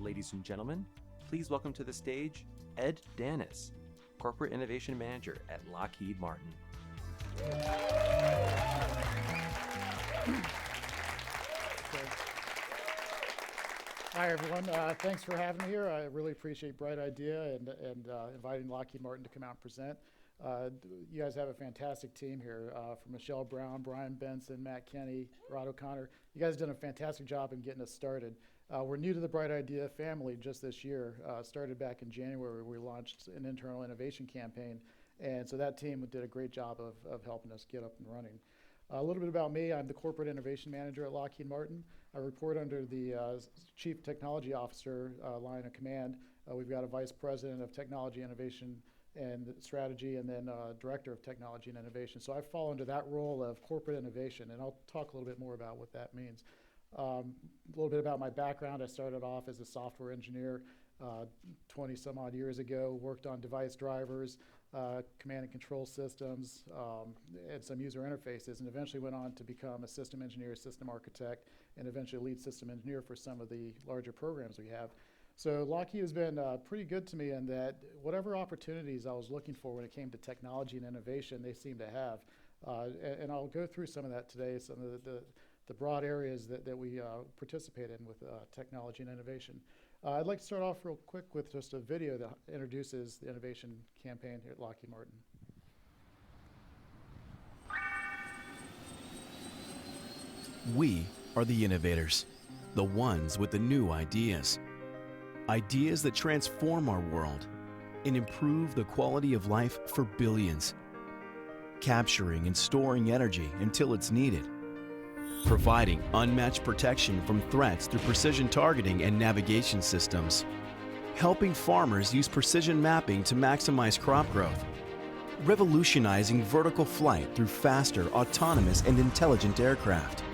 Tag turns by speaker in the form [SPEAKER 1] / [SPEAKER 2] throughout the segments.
[SPEAKER 1] ladies and gentlemen, please welcome to the stage Ed Danis, Corporate Innovation Manager at Lockheed Martin.
[SPEAKER 2] Hi, everyone. Thanks for having me here. I really appreciate Bright Idea and inviting Lockheed Martin to come out and present. You guys have a fantastic team here, from Michelle Brown, Brian Benson, Matt Kenny, Rod O'Connor. You guys have done a fantastic job in getting us started. We're new to the Bright Idea family just this year. Started back in January. We launched an internal innovation campaign, and so that team did a great job of helping us get up and running. A little bit about me. I'm the Corporate Innovation Manager at Lockheed Martin. I report under the Chief Technology Officer line of command. We've got a Vice President of Technology Innovation and Strategy, and then Director of Technology and Innovation. So I fall under that role of corporate innovation, and I'll talk a little bit more about what that means. A little bit about my background. I started off as a software engineer 20 some odd years ago, worked on device drivers, command and control systems, and some user interfaces, and eventually went on to become a system engineer, system architect, and eventually lead system engineer for some of the larger programs we have. So Lockheed has been pretty good to me in that whatever opportunities I was looking for when it came to technology and innovation, they seem to have. And I'll go through some of that today, some of the broad areas that we participate in with technology and innovation. I'd like to start off real quick with just a video that introduces the innovation campaign here at Lockheed Martin.
[SPEAKER 3] We are the innovators, the ones with the new ideas. Ideas that transform our world and improve the quality of life for billions. Capturing and storing energy until it's needed. Providing unmatched protection from threats through precision targeting and navigation systems. Helping farmers use precision mapping to maximize crop growth. Revolutionizing vertical flight through faster, autonomous, and intelligent aircraft.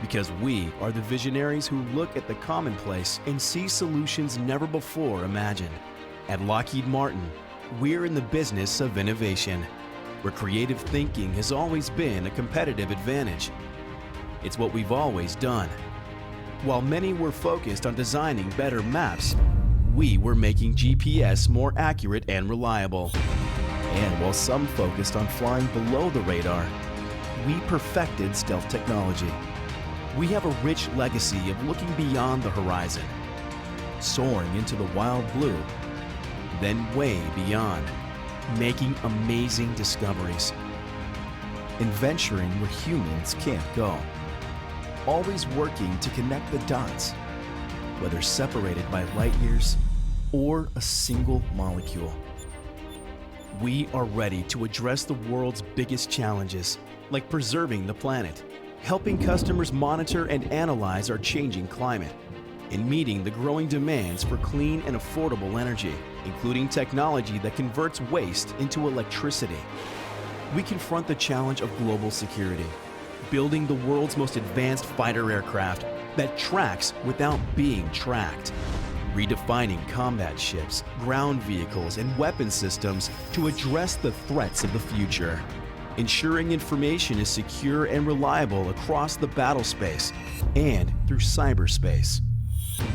[SPEAKER 3] Because we are the visionaries who look at the commonplace and see solutions never before imagined. At Lockheed Martin, we're in the business of innovation, where creative thinking has always been a competitive advantage. It's what we've always done. While many were focused on designing better maps, we were making GPS more accurate and reliable. And while some focused on flying below the radar, we perfected stealth technology. We have a rich legacy of looking beyond the horizon, soaring into the wild blue, then way beyond, making amazing discoveries, and venturing where humans can't go. Always working to connect the dots, whether separated by light years or a single molecule. We are ready to address the world's biggest challenges, like preserving the planet, helping customers monitor and analyze our changing climate, and meeting the growing demands for clean and affordable energy, including technology that converts waste into electricity. We confront the challenge of global security, building the world's most advanced fighter aircraft that tracks without being tracked, redefining combat ships, ground vehicles, and weapon systems to address the threats of the future, ensuring information is secure and reliable across the battle space and through cyberspace.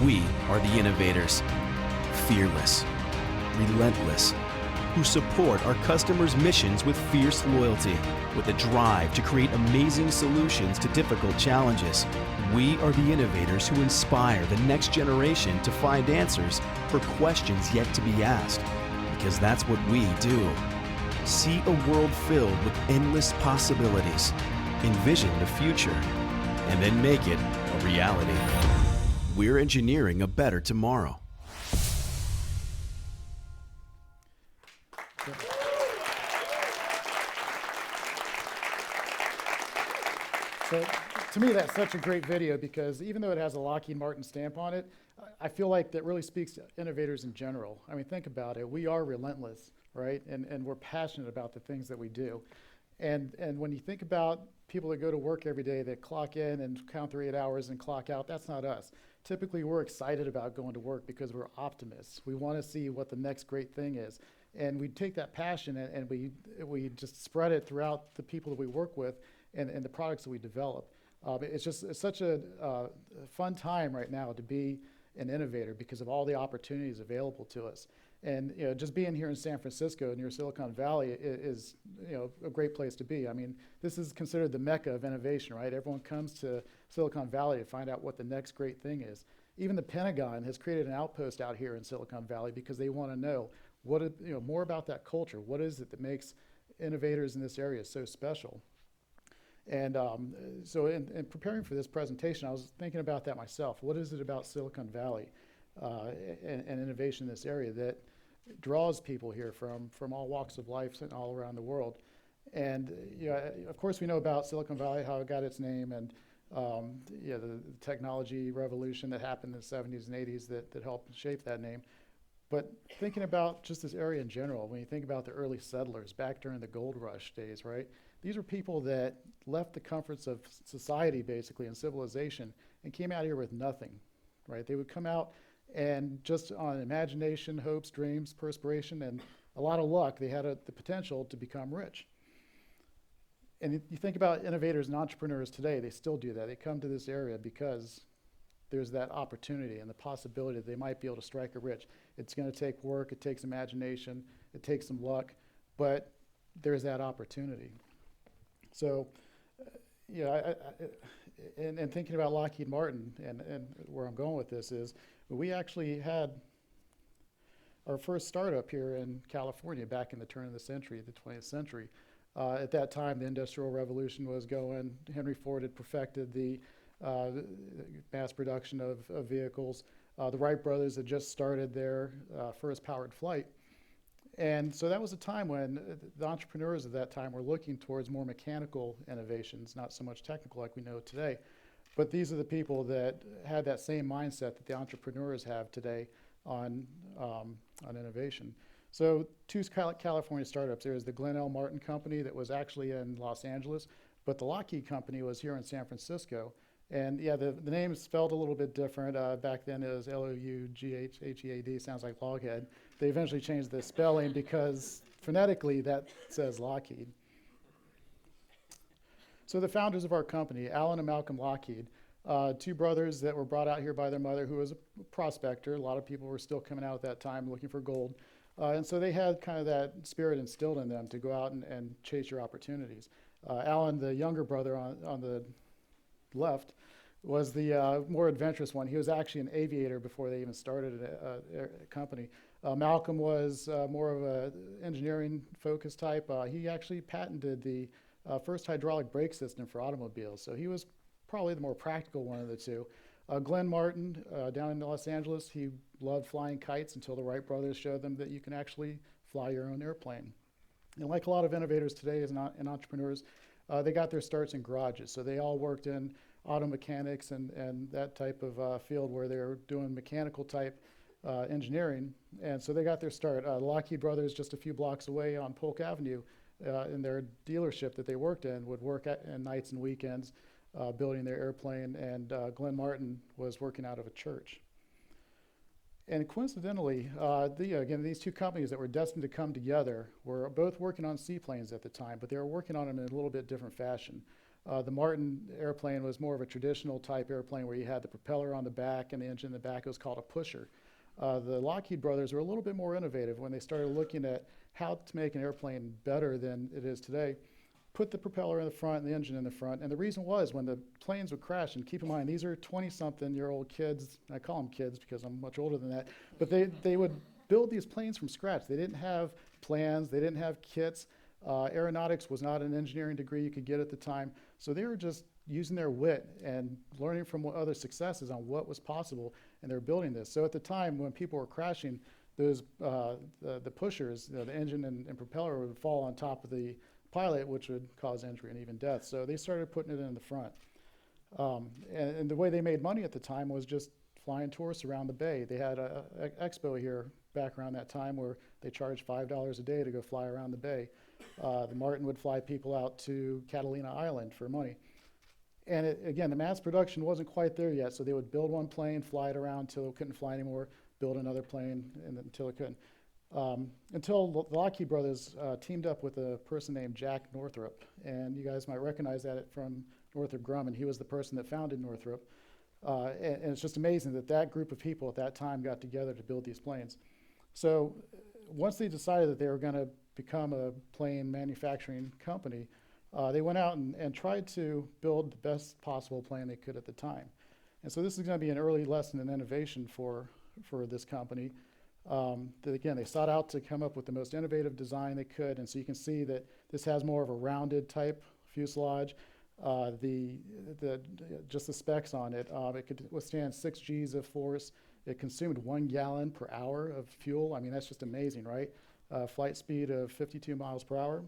[SPEAKER 3] We are the innovators, fearless, relentless, who support our customers' missions with fierce loyalty, with a drive to create amazing solutions to difficult challenges. We are the innovators who inspire the next generation to find answers for questions yet to be asked, because that's what we do. See a world filled with endless possibilities, envision the future, and then make it a reality. We're engineering a better tomorrow.
[SPEAKER 2] So to me, that's such a great video because even though it has a Lockheed Martin stamp on it, I feel like that really speaks to innovators in general. I mean, think about it. We are relentless, right? And we're passionate about the things that we do. And when you think about people that go to work every day that clock in and count their 8 hours and clock out, that's not us. Typically, we're excited about going to work because we're optimists. We want to see what the next great thing is. And we take that passion and we just spread it throughout the people that we work with and the products that we develop. It's such a fun time right now to be an innovator because of all the opportunities available to us. And just being here in San Francisco near Silicon Valley is a great place to be. I mean, this is considered the mecca of innovation, right? Everyone comes to Silicon Valley to find out what the next great thing is. Even the Pentagon has created an outpost out here in Silicon Valley because they want to know more about that culture. What is it that makes innovators in this area so special? And so in preparing for this presentation, I was thinking about that myself. What is it about Silicon Valley and innovation in this area that draws people here from all walks of life and all around the world? And of course, we know about Silicon Valley, how it got its name, and the technology revolution that happened in the 70s and 80s that helped shape that name. But thinking about just this area in general, when you think about the early settlers back during the gold rush days, right? These are people that left the comforts of society, basically, and civilization, and came out here with nothing, right? They would come out and just on imagination, hopes, dreams, perspiration, and a lot of luck, they had the potential to become rich. And you think about innovators and entrepreneurs today, they still do that. They come to this area because there's that opportunity and the possibility that they might be able to strike it rich. It's going to take work, it takes imagination, it takes some luck, but there's that opportunity. So, and thinking about Lockheed Martin and where I'm going with this is, we actually had our first startup here in California back in the turn of the century, the 20th century. At that time, the Industrial Revolution was going. Henry Ford had perfected the mass production of vehicles. The Wright brothers had just started their first powered flight. And so that was a time when the entrepreneurs of that time were looking towards more mechanical innovations, not so much technical like we know today. But these are the people that had that same mindset that the entrepreneurs have today on innovation. So two California startups. There's the Glenn L. Martin Company that was actually in Los Angeles, but the Lockheed Company was here in San Francisco. And yeah, the name is spelled a little bit different. Back then it was Loughead, sounds like Lockheed. They eventually changed the spelling because phonetically that says Lockheed. So the founders of our company, Alan and Malcolm Lockheed, two brothers that were brought out here by their mother, who was a prospector. A lot of people were still coming out at that time looking for gold. And so they had kind of that spirit instilled in them to go out and chase your opportunities. Alan, the younger brother on the left, was the more adventurous one. He was actually an aviator before they even started a company. Malcolm was more of an engineering focused type. He actually patented the first hydraulic brake system for automobiles. So he was probably the more practical one of the two. Glenn Martin, down in Los Angeles, he loved flying kites until the Wright brothers showed them that you can actually fly your own airplane. And like a lot of innovators today and entrepreneurs, they got their starts in garages. So they all worked in auto mechanics and that type of field where they were doing mechanical type engineering. And so they got their start. The Lockheed brothers, just a few blocks away on Polk Avenue, in their dealership that they worked in, would work at nights and weekends building their airplane. And Glenn Martin was working out of a church. And coincidentally, again, these two companies that were destined to come together were both working on seaplanes at the time, but they were working on them in a little bit different fashion. The Martin airplane was more of a traditional type airplane where you had the propeller on the back and the engine in the back. It was called a pusher. The Lockheed brothers were a little bit more innovative when they started looking at how to make an airplane better than it is today. Put the propeller in the front and the engine in the front. And the reason was when the planes would crash, and keep in mind, these are 20-something-year-old kids. I call them kids because I'm much older than that. But they would build these planes from scratch. They didn't have plans. They didn't have kits. Aeronautics was not an engineering degree you could get at the time. So they were just using their wit and learning from other successes on what was possible, and they were building this. So at the time when people were crashing, those the pushers, the engine and propeller would fall on top of the pilot, which would cause injury and even death. So they started putting it in the front. And the way they made money at the time was just flying tourists around the bay. They had an expo here back around that time where they charged $5 a day to go fly around the bay. The Martin would fly people out to Catalina Island for money. And again, the mass production wasn't quite there yet, so they would build one plane, fly it around until it couldn't fly anymore, build another plane until it couldn't. Until the Lockheed brothers teamed up with a person named Jack Northrop. And you guys might recognize that from Northrop Grumman. He was the person that founded Northrop. And it's just amazing that that group of people at that time got together to build these planes. So once they decided that they were going to become a plane manufacturing company, they went out and tried to build the best possible plane they could at the time. And so this is going to be an early lesson in innovation for this company. Again, they sought out to come up with the most innovative design they could, and so you can see that this has more of a rounded type fuselage. Just the specs on it, it could withstand 6 Gs of force. It consumed 1 gallon per hour of fuel. I mean, that's just amazing, right? Flight speed of 52 miles per hour.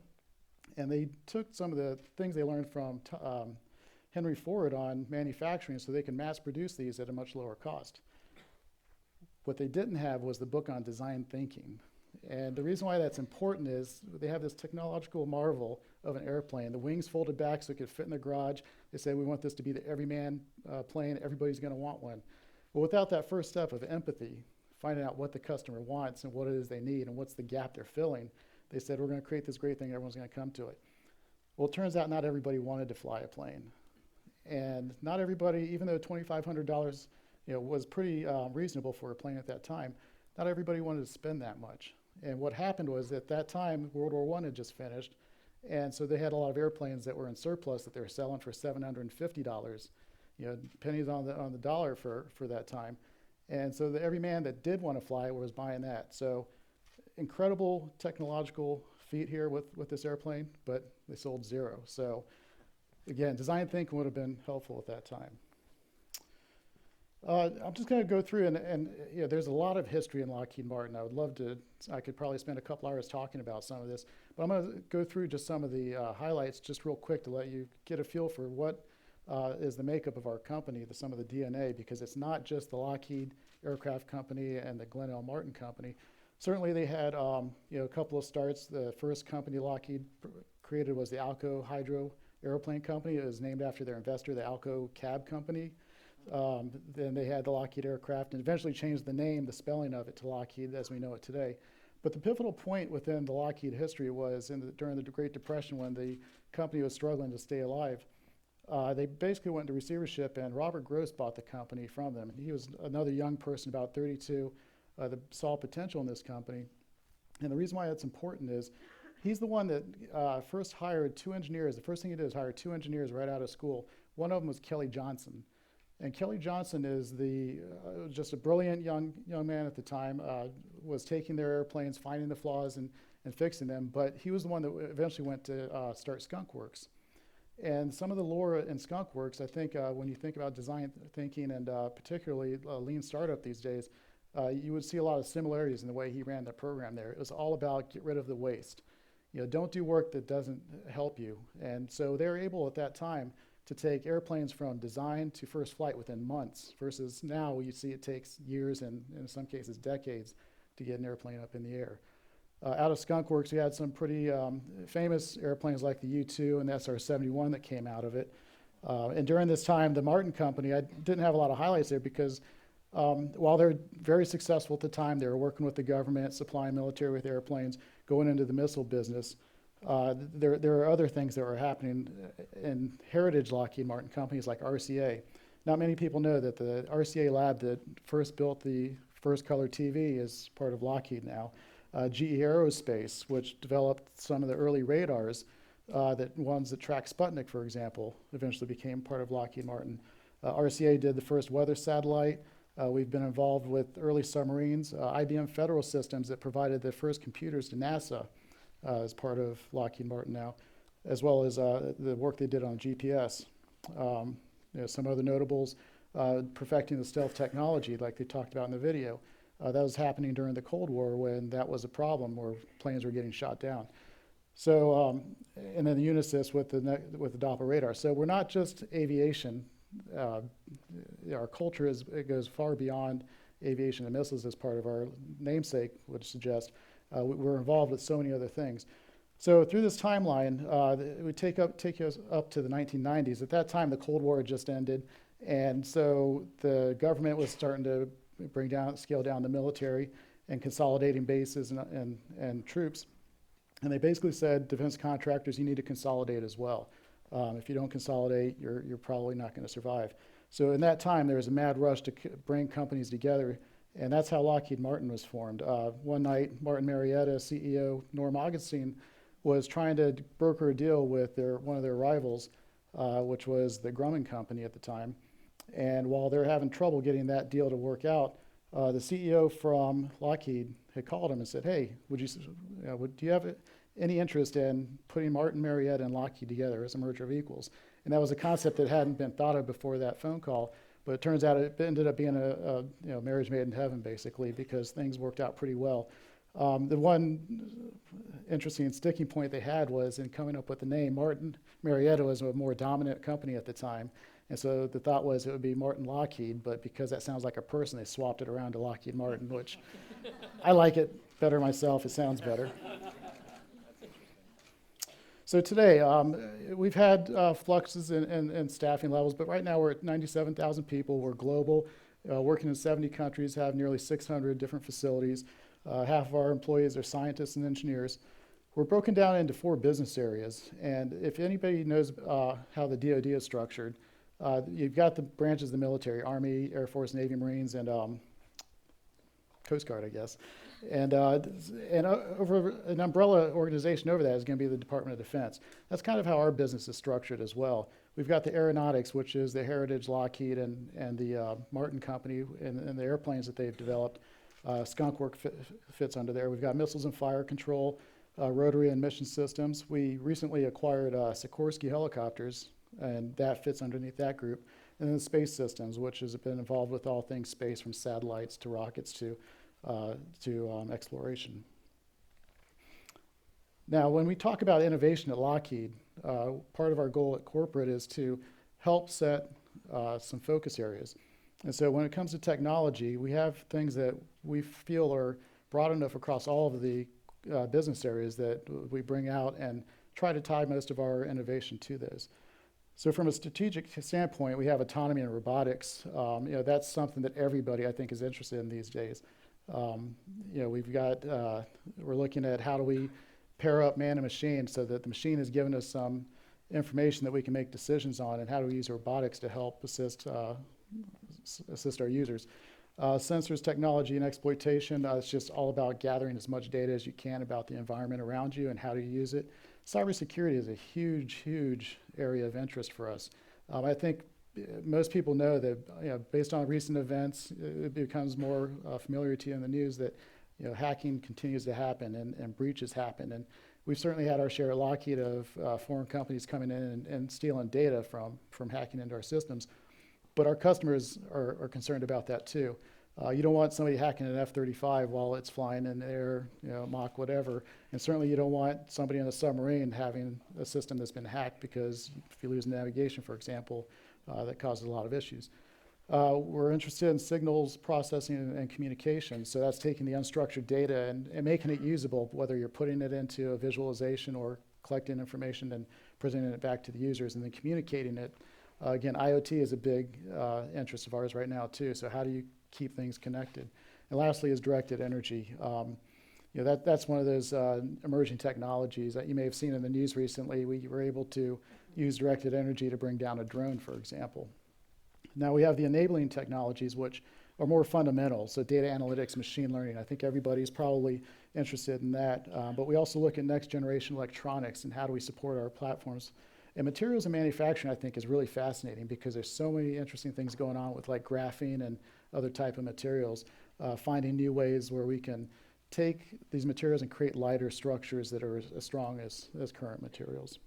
[SPEAKER 2] And they took some of the things they learned from Henry Ford on manufacturing so they can mass produce these at a much lower cost. What they didn't have was the book on design thinking. And the reason why that's important is they have this technological marvel of an airplane. The wings folded back so it could fit in the garage. They say, we want this to be the everyman plane. Everybody's going to want one. But without that first step of empathy, finding out what the customer wants and what it is they need and what's the gap they're filling, they said, we're going to create this great thing. Everyone's going to come to it. Well, it turns out not everybody wanted to fly a plane. And not everybody, even though $2,500 was pretty reasonable for a plane at that time, not everybody wanted to spend that much. And what happened was at that time, World War I had just finished, and so they had a lot of airplanes that were in surplus that they were selling for $750, pennies on the dollar for that time. And so every man that did want to fly was buying that. So incredible technological feat here with this airplane, but they sold 0. So again, design thinking would have been helpful at that time. I'm just going to go through, and there's a lot of history in Lockheed Martin. I could probably spend a couple hours talking about some of this, but I'm going to go through just some of the highlights just real quick to let you get a feel for what is the makeup of our company, some of the DNA, because it's not just the Lockheed Aircraft Company and the Glenn L. Martin Company. Certainly they had a couple of starts. The first company Lockheed created was the Alco Hydro Airplane Company. It was named after their investor, the Alco Cab Company. Then they had the Lockheed Aircraft and eventually changed the name, the spelling of it, to Lockheed as we know it today. But the pivotal point within the Lockheed history was during the Great Depression when the company was struggling to stay alive. They basically went into receivership, and Robert Gross bought the company from them. He was another young person, about 32, that saw potential in this company. And the reason why that's important is he's the one that first hired 2 engineers. The first thing he did is hire 2 engineers right out of school. One of them was Kelly Johnson. And Kelly Johnson is just a brilliant young man at the time, was taking their airplanes, finding the flaws and fixing them, but he was the one that eventually went to start Skunk Works. And some of the lore in Skunk Works, I think when you think about design thinking and particularly lean startup these days, you would see a lot of similarities in the way he ran the program there. It was all about get rid of the waste. Don't do work that doesn't help you. And so they were able at that time to take airplanes from design to first flight within months, versus now you see it takes years and in some cases decades to get an airplane up in the air. Out of Skunk Works, we had some pretty famous airplanes like the U-2 and the SR-71 that came out of it. And during this time, the Martin Company, I didn't have a lot of highlights there because while they're very successful at the time, they were working with the government, supplying military with airplanes, going into the missile business. There are other things that were happening in heritage Lockheed Martin companies like RCA. Not many people know that the RCA lab that first built the first color TV is part of Lockheed now. GE Aerospace, which developed some of the early radars, ones that track Sputnik, for example, eventually became part of Lockheed Martin. RCA did the first weather satellite. We've been involved with early submarines. IBM Federal Systems that provided the first computers to NASA as part of Lockheed Martin now, as well as the work they did on GPS. Some other notables, perfecting the stealth technology like they talked about in the video. That was happening during the Cold War when that was a problem where planes were getting shot down. So, and then the Unisys with the Doppler radar. So we're not just aviation. Our culture it goes far beyond aviation and missiles as part of our namesake would suggest. We're involved with so many other things. So through this timeline, we take us up to the 1990s. At that time, the Cold War had just ended, and so the government was starting to scale down the military and consolidating bases and troops. And they basically said, defense contractors, you need to consolidate as well. If you don't consolidate, you're probably not going to survive. So in that time, there was a mad rush to bring companies together, and that's how Lockheed Martin was formed. One night, Martin Marietta CEO Norm Augustine was trying to broker a deal with one of their rivals, which was the Grumman Company at the time. And while they're having trouble getting that deal to work out, the CEO from Lockheed had called him and said, "Hey, do you have any interest in putting Martin Marietta and Lockheed together as a merger of equals?" And that was a concept that hadn't been thought of before that phone call, but it turns out it ended up being a marriage made in heaven, basically, because things worked out pretty well. The one interesting sticking point they had was in coming up with the name. Martin Marietta was a more dominant company at the time, and so the thought was it would be Martin Lockheed, but because that sounds like a person, they swapped it around to Lockheed Martin, which I like it better myself. It sounds better. So today, we've had fluxes in staffing levels, but right now we're at 97,000 people. We're global, working in 70 countries, have nearly 600 different facilities. Half of our employees are scientists and engineers. We're broken down into 4 business areas, and if anybody knows how the DoD is structured, you've got the branches of the military: Army, Air Force, Navy, Marines, and Coast Guard, I guess. And over an umbrella organization over that is going to be the Department of Defense. That's kind of how our business is structured as well. We've got the aeronautics, which is the Heritage, Lockheed, and the Martin Company, and the airplanes that they've developed. Skunk Works fits under there. We've got missiles and fire control, rotary and mission systems. We recently acquired Sikorsky helicopters, and that fits underneath that group. And then space systems, which has been involved with all things space, from satellites to rockets to exploration. Now, when we talk about innovation at Lockheed, part of our goal at corporate is to help set some focus areas. And so when it comes to technology, we have things that we feel are broad enough across all of the business areas that we bring out and try to tie most of our innovation to those. So from a strategic standpoint, we have autonomy and robotics. That's something that everybody, I think, is interested in these days. We're looking at how do we pair up man and machine so that the machine is giving us some information that we can make decisions on, and how do we use robotics to help assist our users. Sensors, technology, and exploitation, it's just all about gathering as much data as you can about the environment around you and how to use it. Cybersecurity is a huge, huge area of interest for us. I think most people know that, based on recent events, it becomes more familiar to you in the news that, hacking continues to happen and breaches happen. And we've certainly had our share at Lockheed of foreign companies coming in and stealing data from hacking into our systems. But our customers are concerned about that too. You don't want somebody hacking an F-35 while it's flying in the air, Mach whatever. And certainly you don't want somebody in a submarine having a system that's been hacked, because if you lose navigation, for example, that causes a lot of issues. We're interested in signals processing and communication. So that's taking the unstructured data and making it usable, whether you're putting it into a visualization or collecting information and presenting it back to the users and then communicating it. Again, IoT is a big interest of ours right now too. So how do you keep things connected? And lastly is directed energy. That's one of those emerging technologies that you may have seen in the news recently. We were able to use directed energy to bring down a drone, for example. Now we have the enabling technologies, which are more fundamental. So data analytics, machine learning. I think everybody's probably interested in that. But we also look at next generation electronics and how do we support our platforms. And materials and manufacturing, I think, is really fascinating, because there's so many interesting things going on with like graphene and other type of materials, finding new ways where we can take these materials and create lighter structures that are as strong as current materials.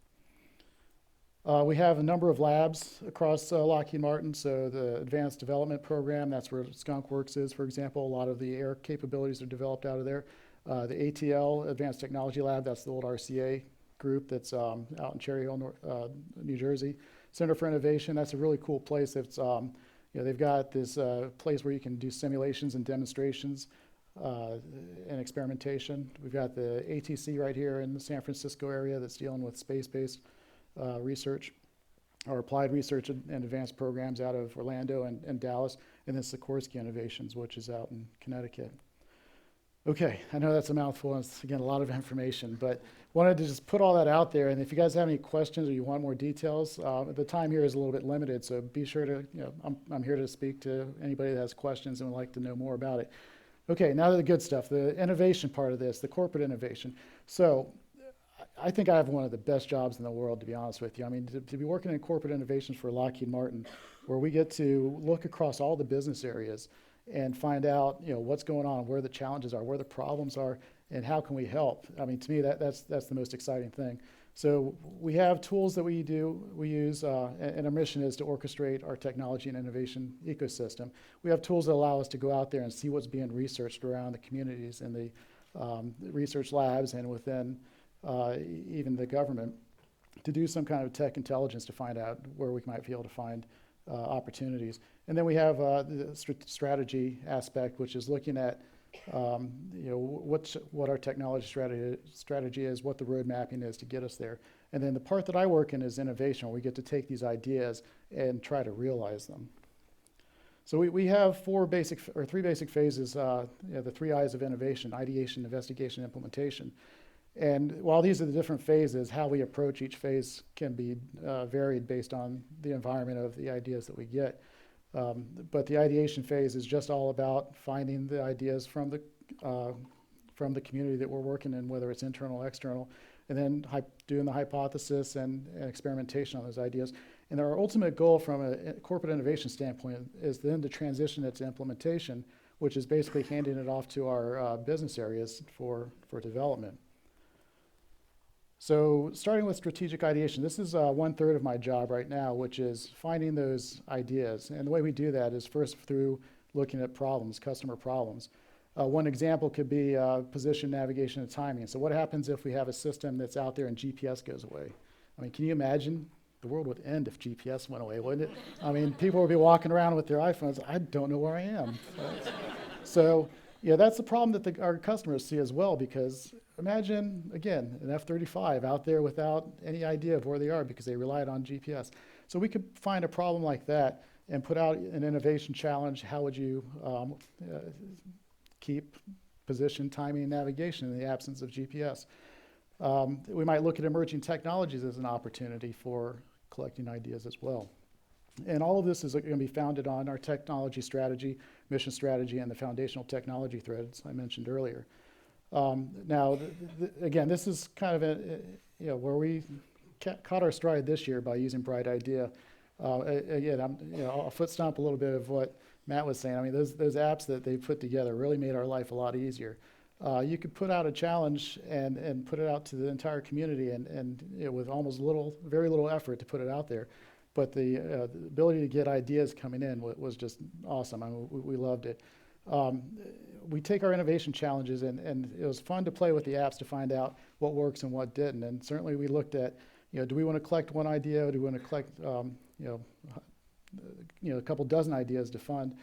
[SPEAKER 2] We have a number of labs across Lockheed Martin. So the Advanced Development Program, that's where Skunk Works is, for example. A lot of the air capabilities are developed out of there. The ATL, Advanced Technology Lab, that's the old RCA group that's out in Cherry Hill, New Jersey. Center for Innovation, that's a really cool place. It's, they've got this place where you can do simulations and demonstrations and experimentation. We've got the ATC right here in the San Francisco area that's dealing with space-based research, or applied research and advanced programs out of Orlando and Dallas, and then Sikorsky Innovations, which is out in Connecticut. Okay, I know that's a mouthful, and it's, again, a lot of information, but wanted to just put all that out there, and if you guys have any questions or you want more details, the time here is a little bit limited, so be sure to, I'm here to speak to anybody that has questions and would like to know more about it. Okay, now to the good stuff, the innovation part of this, the corporate innovation. So I think I have one of the best jobs in the world, to be honest with you. I mean, to be working in corporate innovations for Lockheed Martin, where we get to look across all the business areas and find out, what's going on, where the challenges are, where the problems are, and how can we help. I mean, to me, that's the most exciting thing. So we have tools that we use, and our mission is to orchestrate our technology and innovation ecosystem. We have tools that allow us to go out there and see what's being researched around the communities and the research labs and within even the government, to do some kind of tech intelligence to find out where we might be able to find opportunities. And then we have the strategy aspect, which is looking at what our technology strategy is, what the road mapping is to get us there. And then the part that I work in is innovation, where we get to take these ideas and try to realize them. So we have three basic phases, the 3 I's of innovation: ideation, investigation, implementation. And while these are the different phases, how we approach each phase can be varied based on the environment of the ideas that we get. But the ideation phase is just all about finding the ideas from the community that we're working in, whether it's internal or external, and then doing the hypothesis and experimentation on those ideas. And our ultimate goal from a corporate innovation standpoint is then to transition it to implementation, which is basically handing it off to our business areas for development. So starting with strategic ideation, this is 1/3 of my job right now, which is finding those ideas. And the way we do that is first through looking at problems, customer problems. One example could be position, navigation, and timing. So what happens if we have a system that's out there and GPS goes away? I mean, can you imagine? The world would end if GPS went away, wouldn't it? I mean, people would be walking around with their iPhones. I don't know where I am. So that's the problem that our customers see as well, because imagine, again, an F-35 out there without any idea of where they are because they relied on GPS. So we could find a problem like that and put out an innovation challenge. How would you keep position, timing, and navigation in the absence of GPS? We might look at emerging technologies as an opportunity for collecting ideas as well. And all of this is going to be founded on our technology strategy, mission strategy, and the foundational technology threads I mentioned earlier. Now, again, this is kind of where we caught our stride this year by using Bright Idea. Again, I'll foot stomp a little bit of what Matt was saying. I mean, those apps that they put together really made our life a lot easier. You could put out a challenge and put it out to the entire community, and with almost very little effort to put it out there. But the ability to get ideas coming in was just awesome. I mean, we loved it. We take our innovation challenges, and it was fun to play with the apps to find out what works and what didn't. And certainly we looked at, do we want to collect one idea, or do we want to collect, a couple dozen ideas to fund?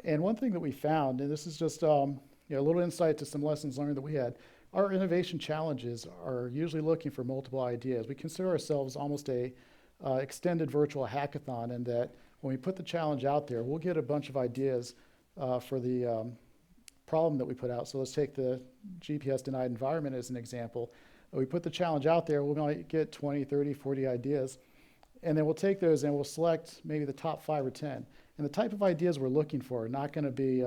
[SPEAKER 2] And one thing that we found, and this is just a little insight to some lessons learned that we had, our innovation challenges are usually looking for multiple ideas. We consider ourselves almost a extended virtual hackathon, in that when we put the challenge out there, we'll get a bunch of ideas for the problem that we put out. So let's take the GPS denied environment as an example. We put the challenge out there, we might get 20, 30, 40 ideas, and then we'll take those and we'll select maybe the top 5 or 10. And the type of ideas we're looking for are not going to be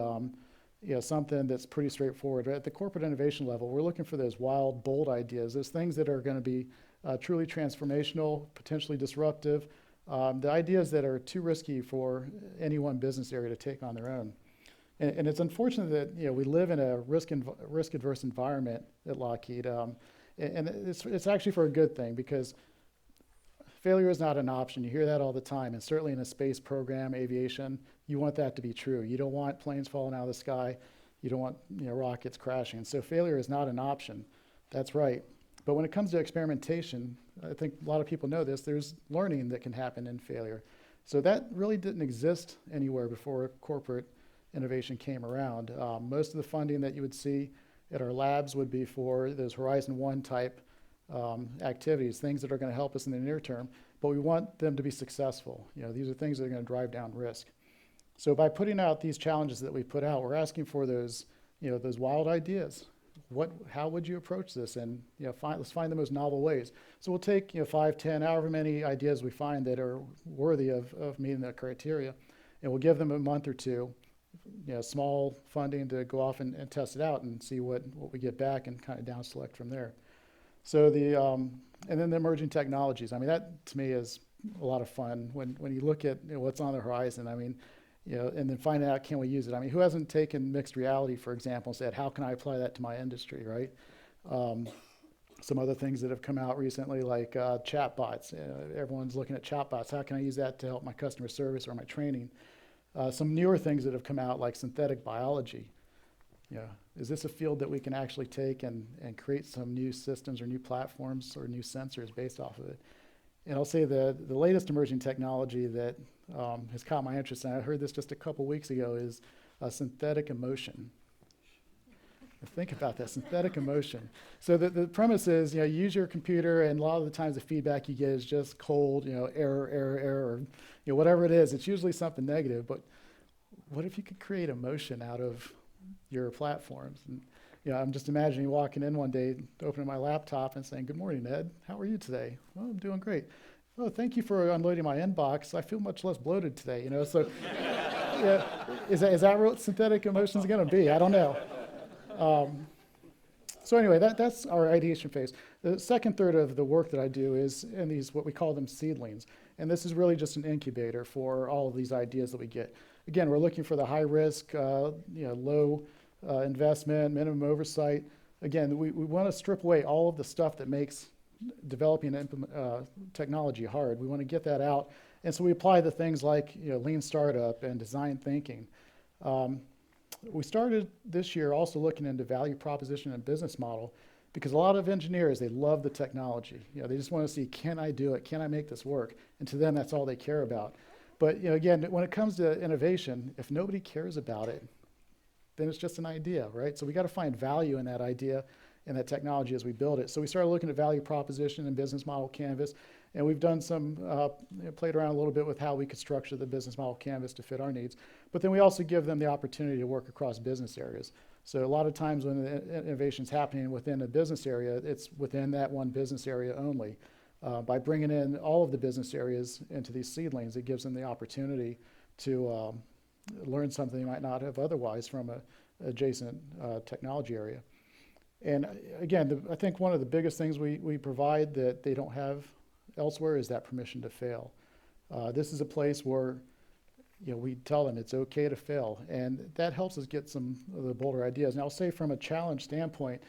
[SPEAKER 2] something that's pretty straightforward. At the corporate innovation level, we're looking for those wild, bold ideas, those things that are going to be truly transformational, potentially disruptive, the ideas that are too risky for any one business area to take on their own. And it's unfortunate that we live in a risk-adverse environment at Lockheed, and it's actually for a good thing, because failure is not an option. You hear that all the time, and certainly in a space program, aviation, you want that to be true. You don't want planes falling out of the sky. You don't want rockets crashing. So failure is not an option. That's right. But when it comes to experimentation, I think a lot of people know this, there's learning that can happen in failure. So that really didn't exist anywhere before corporate innovation came around. Most of the funding that you would see at our labs would be for those Horizon 1 type activities, things that are going to help us in the near term, but we want them to be successful. These are things that are going to drive down risk. So by putting out these challenges that we put out, we're asking for those those wild ideas. How would you approach this? And let's find the most novel ways. So we'll take 5, 10, however many ideas we find that are worthy of meeting that criteria, and we'll give them a month or two, small funding to go off and test it out and see what we get back and kind of down select from there. So and then the emerging technologies. I mean, that to me is a lot of fun when you look at what's on the horizon. I mean, and then finding out, can we use it? I mean, who hasn't taken mixed reality, for example, and said, how can I apply that to my industry, right? Some other things that have come out recently, like chatbots. Everyone's looking at chatbots. How can I use that to help my customer service or my training? Some newer things that have come out, like synthetic biology. Is this a field that we can actually take and create some new systems or new platforms or new sensors based off of it? And I'll say the latest emerging technology that has caught my interest, and I heard this just a couple weeks ago, is synthetic emotion. Think about that, synthetic emotion. So the premise is, you use your computer, and a lot of the times the feedback you get is just cold, error, error, error, or whatever it is. It's usually something negative, but what if you could create emotion out of your platforms? And I'm just imagining walking in one day, opening my laptop and saying, "Good morning, Ed. How are you today?" "Oh, I'm doing great." "Oh, thank you for unloading my inbox. I feel much less bloated today." So is that what synthetic emotion is going to be? I don't know. So anyway, that's our ideation phase. The second third of the work that I do is in these, what we call them, seedlings. And this is really just an incubator for all of these ideas that we get. Again, we're looking for the high risk, low investment, minimum oversight. Again, we want to strip away all of the stuff that makes developing technology hard. We want to get that out. And so we apply the things like lean startup and design thinking. We started this year also looking into value proposition and business model, because a lot of engineers, they love the technology. They just want to see, can I do it? Can I make this work? And to them, that's all they care about. But again, when it comes to innovation, if nobody cares about it, then it's just an idea, right? So we got to find value in that idea and that technology as we build it. So we started looking at value proposition and business model canvas, and we've done some, played around a little bit with how we could structure the business model canvas to fit our needs. But then we also give them the opportunity to work across business areas. So a lot of times when the innovation's happening within a business area, it's within that one business area only. By bringing in all of the business areas into these seedlings, it gives them the opportunity to learn something they might not have otherwise from an adjacent technology area. And again, I think one of the biggest things we provide that they don't have elsewhere is that permission to fail. This is a place where we tell them it's okay to fail, and that helps us get some of the bolder ideas. And I'll say from a challenge standpoint,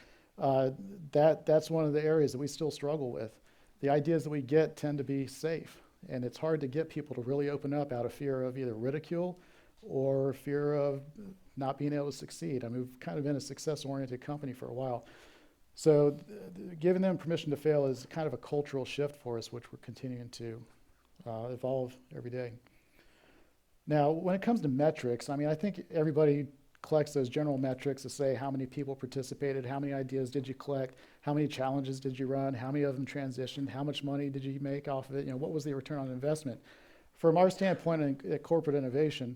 [SPEAKER 2] that's one of the areas that we still struggle with. The ideas that we get tend to be safe, and it's hard to get people to really open up out of fear of either ridicule or fear of not being able to succeed. I mean, we've kind of been a success-oriented company for a while. So giving them permission to fail is kind of a cultural shift for us, which we're continuing to evolve every day. Now, when it comes to metrics, I mean, I think everybody collects those general metrics to say how many people participated, how many ideas did you collect, how many challenges did you run, how many of them transitioned, how much money did you make off of it, what was the return on investment. From our standpoint at corporate innovation,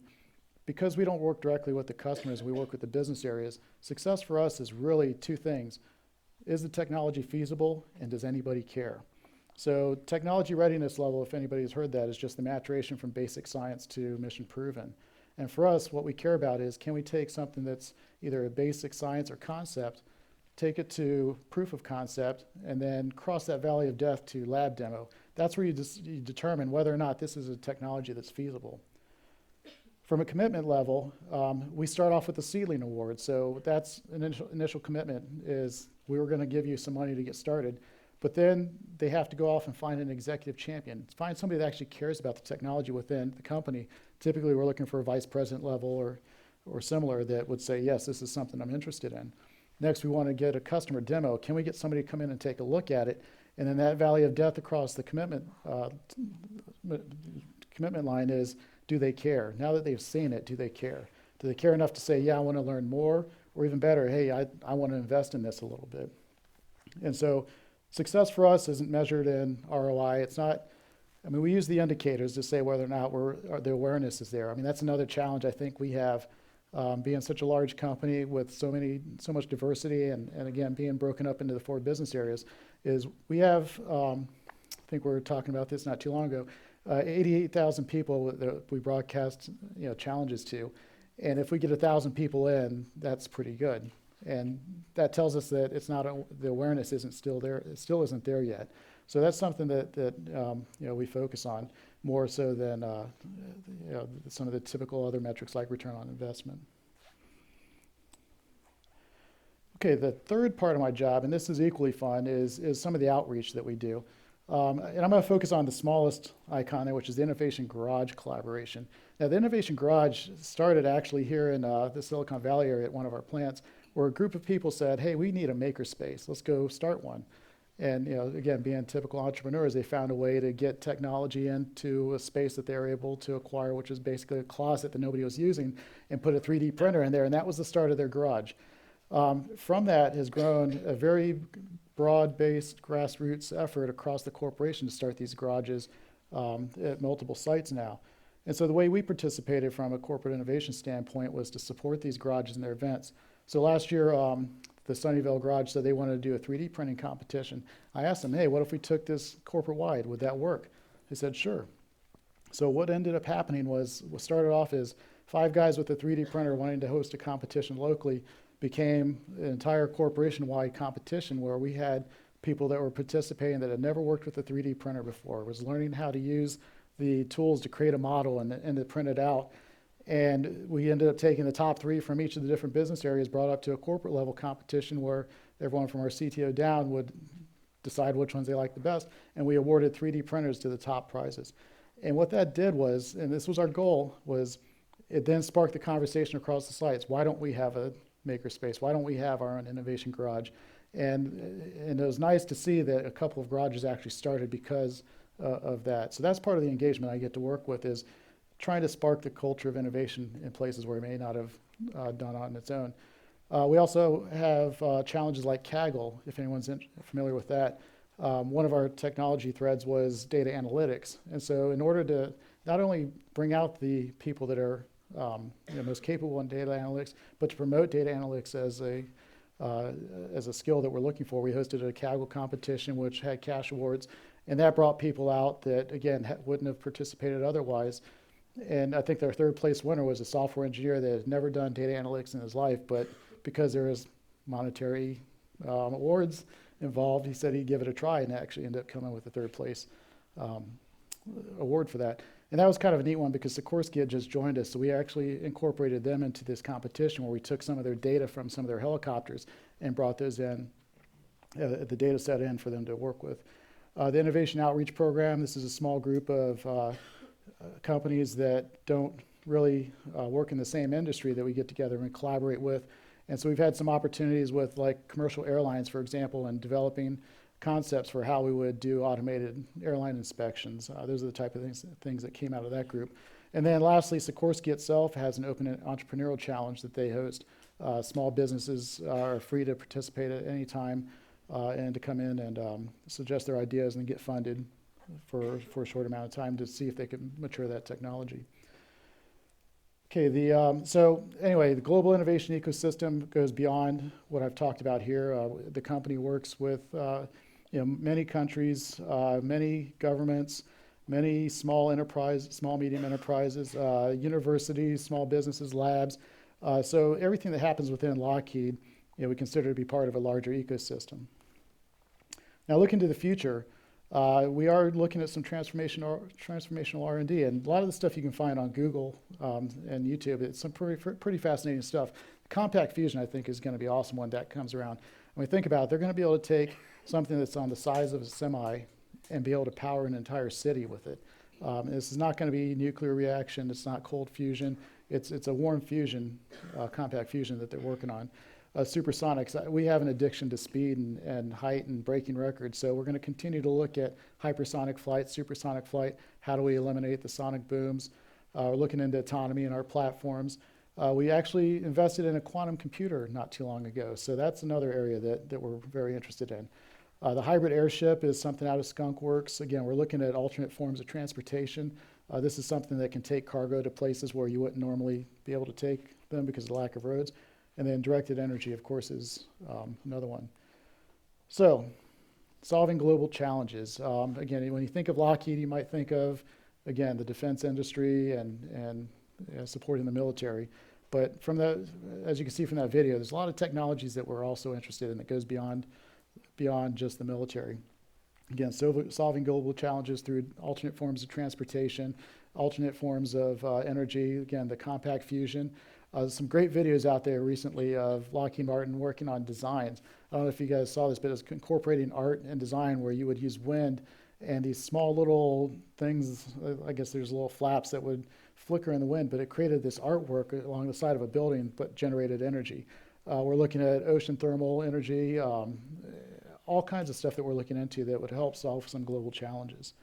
[SPEAKER 2] because we don't work directly with the customers, we work with the business areas, success for us is really two things. Is the technology feasible, and does anybody care? So technology readiness level, if anybody's heard that, is just the maturation from basic science to mission proven. And for us, what we care about is, can we take something that's either a basic science or concept, take it to proof of concept, and then cross that valley of death to lab demo. That's where you determine whether or not this is a technology that's feasible. From a commitment level, we start off with the seedling award. So that's an initial commitment is we were going to give you some money to get started. But then they have to go off and find an executive champion. Find somebody that actually cares about the technology within the company. Typically, we're looking for a vice president level or similar that would say, yes, this is something I'm interested in. Next, we want to get a customer demo. Can we get somebody to come in and take a look at it? And then that valley of death across the commitment line is, do they care? Now that they've seen it, do they care? Do they care enough to say, yeah, I want to learn more? Or even better, hey, I want to invest in this a little bit. And so success for us isn't measured in ROI. It's not, I mean, we use the indicators to say whether or not the awareness is there. I mean, that's another challenge I think we have Being such a large company with so much diversity, and again, being broken up into the 4 business areas, is we have, I think we were talking about this not too long ago, 88,000 people that we broadcast, challenges to. And if we get 1,000 people in, that's pretty good. And that tells us that it's not the awareness isn't still there. It still isn't there yet. So that's something that we focus on more so than some of the typical other metrics like return on investment. Okay, the third part of my job, and this is equally fun, is some of the outreach that we do. And I'm going to focus on the smallest icon there, which is the Innovation Garage collaboration. Now, the Innovation Garage started actually here in the Silicon Valley area at one of our plants, where a group of people said, hey, we need a makerspace. Let's go start one. And again, being typical entrepreneurs, they found a way to get technology into a space that they were able to acquire, which is basically a closet that nobody was using, and put a 3D printer in there, and that was the start of their garage. From that has grown a very broad-based grassroots effort across the corporation to start these garages at multiple sites now. And so the way we participated from a corporate innovation standpoint was to support these garages in their events. So last year, the Sunnyvale Garage said they wanted to do a 3D printing competition. I asked them, hey, what if we took this corporate-wide? Would that work? They said, sure. So what ended up happening was, what started off as 5 guys with a 3D printer wanting to host a competition locally became an entire corporation-wide competition where we had people that were participating that had never worked with a 3D printer before, was learning how to use the tools to create a model and to print it out. And we ended up taking the top 3 from each of the different business areas, brought up to a corporate level competition where everyone from our CTO down would decide which ones they liked the best, and we awarded 3D printers to the top prizes. And what that did was, and this was our goal, was it then sparked the conversation across the sites. Why don't we have a makerspace? Why don't we have our own innovation garage? And it was nice to see that a couple of garages actually started because of that. So that's part of the engagement I get to work with, is trying to spark the culture of innovation in places where it may not have done on its own. We also have challenges like Kaggle, if anyone's familiar with that. One of our technology threads was data analytics. And so in order to not only bring out the people that are most capable in data analytics, but to promote data analytics as a skill that we're looking for, we hosted a Kaggle competition which had cash awards, and that brought people out that, again, wouldn't have participated otherwise. And I think their 3rd place winner was a software engineer that had never done data analytics in his life, but because there was monetary awards involved, he said he'd give it a try and actually ended up coming with the 3rd place award for that. And that was kind of a neat one because Sikorsky had just joined us, so we actually incorporated them into this competition where we took some of their data from some of their helicopters and brought those in, the data set in for them to work with. The Innovation Outreach Program, this is a small group of companies that don't really work in the same industry that we get together and collaborate with. And so we've had some opportunities with like commercial airlines, for example, and developing concepts for how we would do automated airline inspections. Those are the type of things that came out of that group. And then lastly, Sikorsky itself has an open entrepreneurial challenge that they host. Small businesses are free to participate at any time and to come in and suggest their ideas and get funded for a short amount of time to see if they can mature that technology. Okay, so anyway, the global innovation ecosystem goes beyond what I've talked about here. The company works with many countries, many governments, many small medium enterprises, universities, small businesses, labs. So everything that happens within Lockheed, we consider to be part of a larger ecosystem. Now, looking to the future, we are looking at some transformational R&D, and a lot of the stuff you can find on Google and YouTube. It's some pretty fascinating stuff. Compact fusion, I think, is going to be awesome when that comes around. When we think about it, they're going to be able to take something that's on the size of a semi and be able to power an entire city with it. This is not going to be nuclear reaction. It's not cold fusion. It's a warm fusion, compact fusion that they're working on. Supersonics, we have an addiction to speed and height and breaking records, so we're going to continue to look at hypersonic flight, supersonic flight. How do we eliminate the sonic booms? We're looking into autonomy in our platforms. We actually invested in a quantum computer not too long ago, so that's another area that we're very interested in. The hybrid airship is something out of Skunk Works. Again, we're looking at alternate forms of transportation. This is something that can take cargo to places where you wouldn't normally be able to take them because of the lack of roads. And then directed energy, of course, is another one. So, solving global challenges. Again, when you think of Lockheed, you might think of, again, the defense industry and supporting the military. But from that, as you can see from that video, there's a lot of technologies that we're also interested in that goes beyond just the military. Again, solving global challenges through alternate forms of transportation, alternate forms of energy, again, the compact fusion. There's some great videos out there recently of Lockheed Martin working on designs. I don't know if you guys saw this, but it's incorporating art and design where you would use wind and these small little things, I guess there's little flaps that would flicker in the wind, but it created this artwork along the side of a building but generated energy. We're looking at ocean thermal energy, all kinds of stuff that we're looking into that would help solve some global challenges.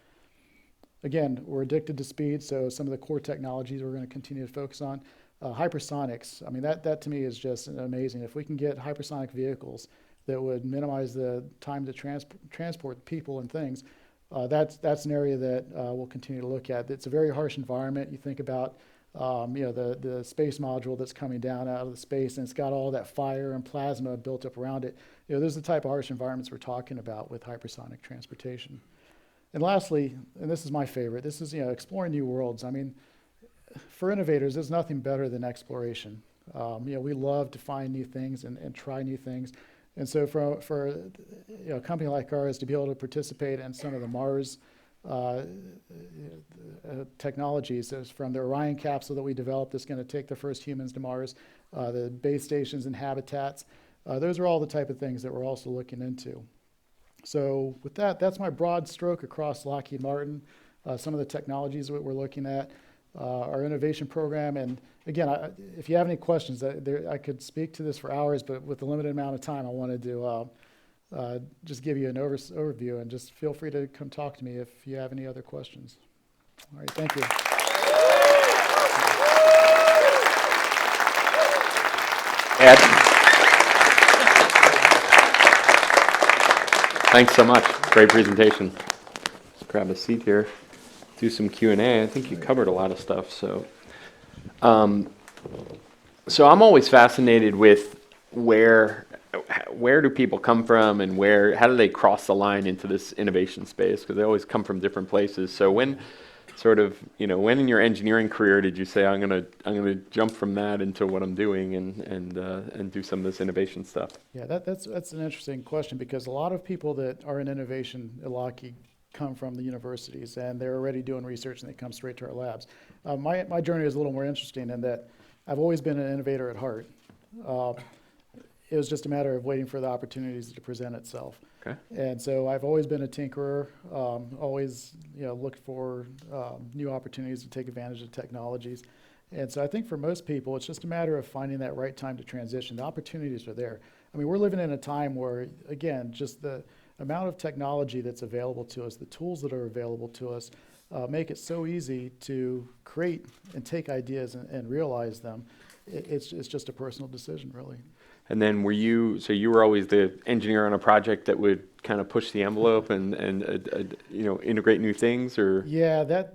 [SPEAKER 2] Again, we're addicted to speed, so some of the core technologies we're going to continue to focus on. Hypersonics, I mean, that to me is just amazing. If we can get hypersonic vehicles that would minimize the time to transport people and things, that's an area that we'll continue to look at. It's a very harsh environment. You think about the space module that's coming down out of the space, and it's got all that fire and plasma built up around it. Those are the type of harsh environments we're talking about with hypersonic transportation. And lastly, and this is my favorite, this is exploring new worlds. I mean, for innovators, there's nothing better than exploration. We love to find new things and try new things. And so for a company like ours to be able to participate in some of the Mars technologies, from the Orion capsule that we developed that's going to take the first humans to Mars, the base stations and habitats, those are all the type of things that we're also looking into. So with that, that's my broad stroke across Lockheed Martin, some of the technologies that we're looking at, our innovation program. And again, if you have any questions, I could speak to this for hours, but with the limited amount of time, I wanted to just give you an overview, and just feel free to come talk to me if you have any other questions. All right, thank you.
[SPEAKER 4] Ed, thanks so much. Great presentation. Let's grab a seat here. Do some Q&A. I think you covered a lot of stuff. So I'm always fascinated with where do people come from, and how do they cross the line into this innovation space? Because they always come from different places. So when in your engineering career did you say I'm gonna jump from that into what I'm doing and do some of this innovation stuff? Yeah,
[SPEAKER 2] that's an interesting question, because a lot of people that are in innovation at Lockheed come from the universities, and they're already doing research, and they come straight to our labs. My journey is a little more interesting in that I've always been an innovator at heart. It was just a matter of waiting for the opportunities to present itself.
[SPEAKER 4] Okay.
[SPEAKER 2] And so I've always been a tinkerer, always looked for new opportunities to take advantage of technologies. And so I think for most people, it's just a matter of finding that right time to transition. The opportunities are there. I mean, we're living in a time where, again, just the amount of technology that's available to us, the tools that are available to us, make it so easy to create and take ideas and realize them. It's just a personal decision, really.
[SPEAKER 4] And then so you were always the engineer on a project that would kind of push the envelope and integrate new things, or?
[SPEAKER 2] Yeah, that's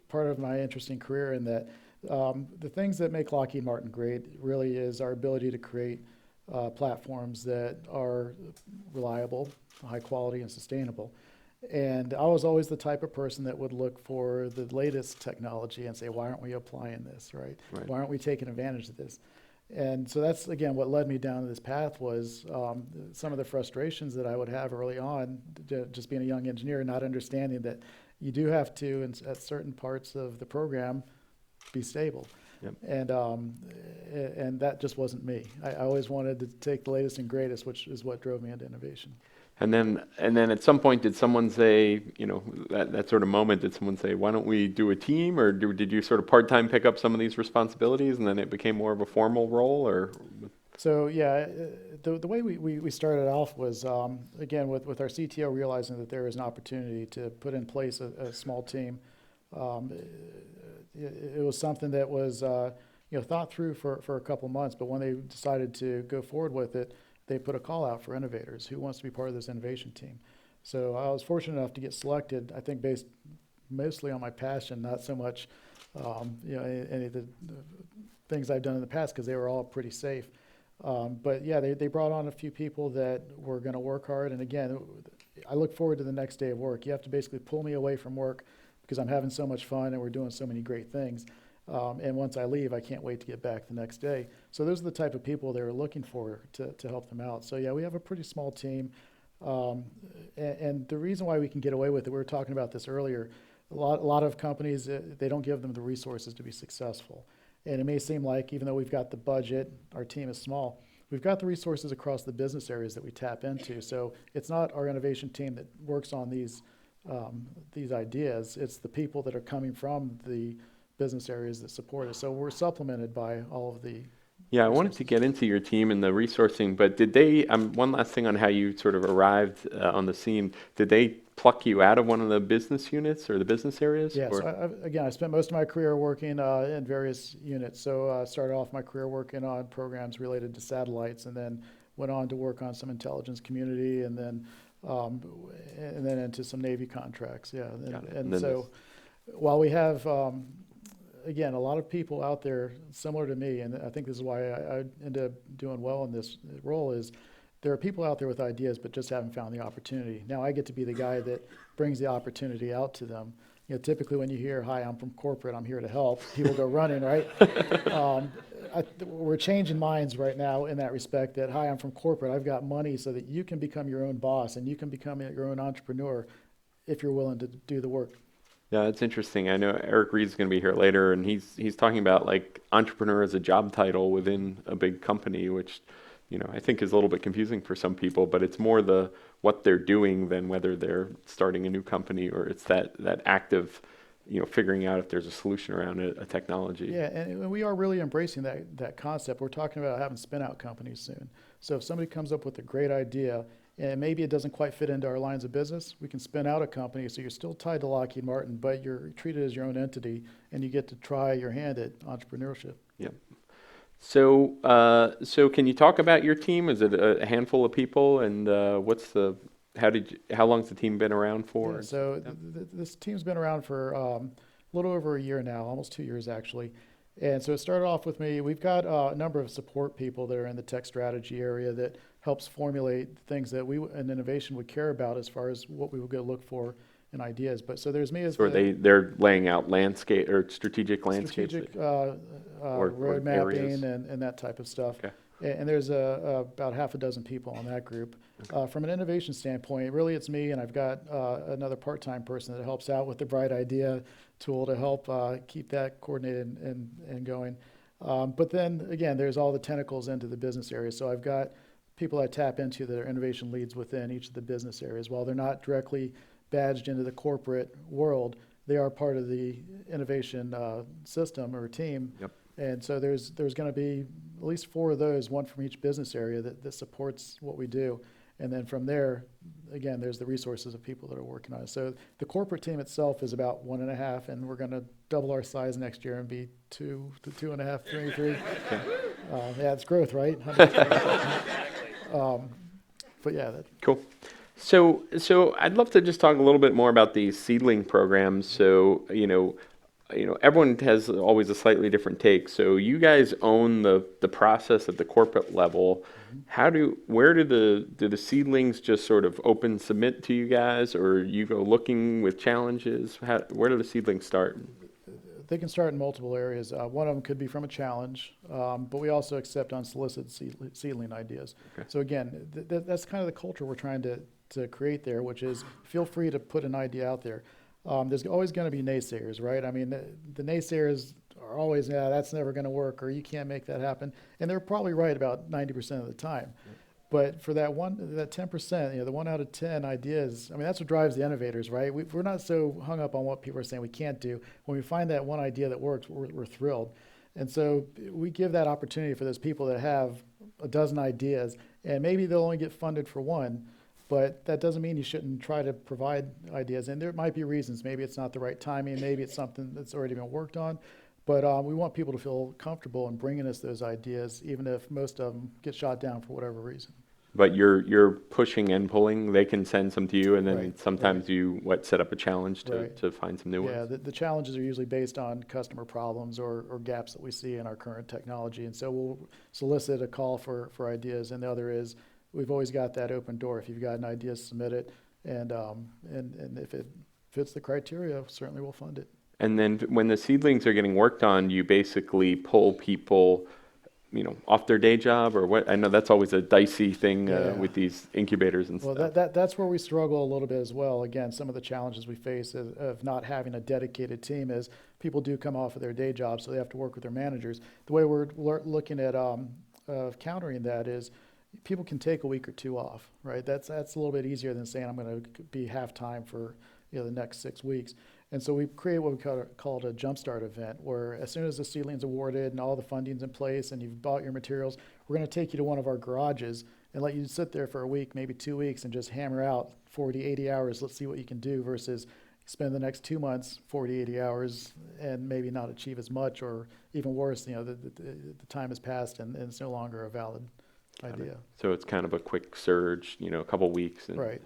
[SPEAKER 2] part of my interesting career, in that the things that make Lockheed Martin great really is our ability to create platforms that are reliable, high quality, and sustainable. And I was always the type of person that would look for the latest technology and say, why aren't we applying this, right? Why aren't we taking advantage of this? And so that's, again, what led me down this path was some of the frustrations that I would have early on, just being a young engineer, not understanding that you do have to, at certain parts of the program, be stable.
[SPEAKER 4] Yep.
[SPEAKER 2] And that just wasn't me. I always wanted to take the latest and greatest, which is what drove me into innovation.
[SPEAKER 4] And then at some point, did someone say, that sort of moment, did someone say, why don't we do a team, or did you sort of part-time pick up some of these responsibilities, and then it became more of a formal role, or?
[SPEAKER 2] So yeah, the way we started off was, again, with our CTO realizing that there was an opportunity to put in place a small team. It was something that was thought through for a couple months, but when they decided to go forward with it, they put a call out for innovators. Who wants to be part of this innovation team? So I was fortunate enough to get selected, I think based mostly on my passion, not so much any of the things I've done in the past, because they were all pretty safe. But yeah, they brought on a few people that were going to work hard. And again, I look forward to the next day of work. You have to basically pull me away from work because I'm having so much fun and we're doing so many great things. And once I leave, I can't wait to get back the next day. So those are the type of people they were looking for to help them out. So yeah, we have a pretty small team. And the reason why we can get away with it, we were talking about this earlier, a lot of companies, they don't give them the resources to be successful. And it may seem like, even though we've got the budget, our team is small, we've got the resources across the business areas that we tap into. So it's not our innovation team that works on these ideas. It's the people that are coming from the business areas that support us. So we're supplemented by all of the
[SPEAKER 4] Yeah, I wanted to get into your team and the resourcing, but did they, one last thing on how you sort of arrived on the scene, did they pluck you out of one of the business units or the business areas?
[SPEAKER 2] Yeah,
[SPEAKER 4] or?
[SPEAKER 2] so again, I spent most of my career working in various units. So I started off my career working on programs related to satellites, and then went on to work on some intelligence community, and then into some Navy contracts. Yeah, and so while we have again, a lot of people out there similar to me, and I think this is why I ended up doing well in this role, is there are people out there with ideas but just haven't found the opportunity. Now I get to be the guy that brings the opportunity out to them. Typically when you hear, "Hi, I'm from corporate, I'm here to help," people go running, right? We're changing minds right now in that respect, that, "Hi, I'm from corporate, I've got money so that you can become your own boss and you can become your own entrepreneur if you're willing to do the work."
[SPEAKER 4] Yeah, that's interesting. I know Eric Reed's going to be here later, and he's talking about like entrepreneur as a job title within a big company, which I think is a little bit confusing for some people. But it's more what they're doing than whether they're starting a new company, or it's that active, figuring out if there's a solution around a technology.
[SPEAKER 2] Yeah, and we are really embracing that concept. We're talking about having spin-out companies soon. So if somebody comes up with a great idea, and maybe it doesn't quite fit into our lines of business, we can spin out a company, so you're still tied to Lockheed Martin, but you're treated as your own entity, and you get to try your hand at entrepreneurship.
[SPEAKER 4] Yeah. So, can you talk about your team? Is it a handful of people, and how long's the team been around for?
[SPEAKER 2] Yeah, so this team's been around for a little over a year now, almost 2 years actually. And so it started off with me. We've got a number of support people that are in the tech strategy area that helps formulate things that we in innovation would care about as far as what we would go look for in ideas. But so there's me as
[SPEAKER 4] they're laying out landscape or strategic landscapes,
[SPEAKER 2] road mapping and that type of stuff.
[SPEAKER 4] Okay.
[SPEAKER 2] And there's about half a dozen people on that group. Okay. From an innovation standpoint, really it's me, and I've got another part-time person that helps out with the Bright Idea tool to help keep that coordinated and going. But then again, there's all the tentacles into the business area. So I've got people I tap into that are innovation leads within each of the business areas. While they're not directly badged into the corporate world, they are part of the innovation system or team.
[SPEAKER 4] Yep.
[SPEAKER 2] And so there's going to be at least 4 of those, one from each business area that supports what we do. And then from there, again, there's the resources of people that are working on it. So the corporate team itself is about 1.5, and we're going to double our size next year and be 2 to 2.5, 3. Yeah, it's growth, right? But yeah.
[SPEAKER 4] Cool. So I'd love to just talk a little bit more about these seedling programs. So, everyone has always a slightly different take. So you guys own the process at the corporate level. Where do the seedlings just sort of open submit to you guys, or you go looking with challenges? Where do the seedlings start?
[SPEAKER 2] They can start in multiple areas. One of them could be from a challenge, but we also accept unsolicited seedling ideas. Okay. So again, that's kind of the culture we're trying to create there, which is feel free to put an idea out there. There's always going to be naysayers, right? I mean, the naysayers are always, that's never going to work, or you can't make that happen. And they're probably right about 90% of the time. Yeah. But for that 10%, the 1 out of 10 ideas, I mean, that's what drives the innovators, right? We're not so hung up on what people are saying we can't do. When we find that one idea that works, we're thrilled. And so we give that opportunity for those people that have a dozen ideas, and maybe they'll only get funded for one, but that doesn't mean you shouldn't try to provide ideas. And there might be reasons. Maybe it's not the right timing. Maybe it's something that's already been worked on. But we want people to feel comfortable in bringing us those ideas, even if most of them get shot down for whatever reason.
[SPEAKER 4] but you're pushing and pulling. They can send some to you, and then
[SPEAKER 2] Right,
[SPEAKER 4] sometimes you set up a challenge
[SPEAKER 2] Right.
[SPEAKER 4] to find some new
[SPEAKER 2] Yeah,
[SPEAKER 4] ones.
[SPEAKER 2] the challenges are usually based on customer problems or gaps that we see in our current technology. And so we'll solicit a call for ideas. And the other is, we've always got that open door. If you've got an idea, submit it. And if it fits the criteria, certainly we'll fund it.
[SPEAKER 4] And then when the seedlings are getting worked on, you basically pull people, off their day job, or what? I know that's always a dicey thing
[SPEAKER 2] Yeah.
[SPEAKER 4] with these incubators and
[SPEAKER 2] Well,
[SPEAKER 4] stuff.
[SPEAKER 2] that's where we struggle a little bit as well. Again, some of the challenges we face of not having a dedicated team is people do come off of their day job, so they have to work with their managers. The way we're looking at countering that is people can take a week or two off, right? That's a little bit easier than saying I'm going to be half-time for the next 6 weeks. And so we create what we call a jumpstart event, where as soon as the seedling's awarded and all the funding's in place and you've bought your materials, we're going to take you to one of our garages and let you sit there for a week, maybe 2 weeks, and just hammer out 40, 80 hours. Let's see what you can do, versus spend the next 2 months, 40, 80 hours, and maybe not achieve as much, or even worse, the time has passed and it's no longer a valid idea.
[SPEAKER 4] So it's kind of a quick surge, a couple weeks.
[SPEAKER 2] Right.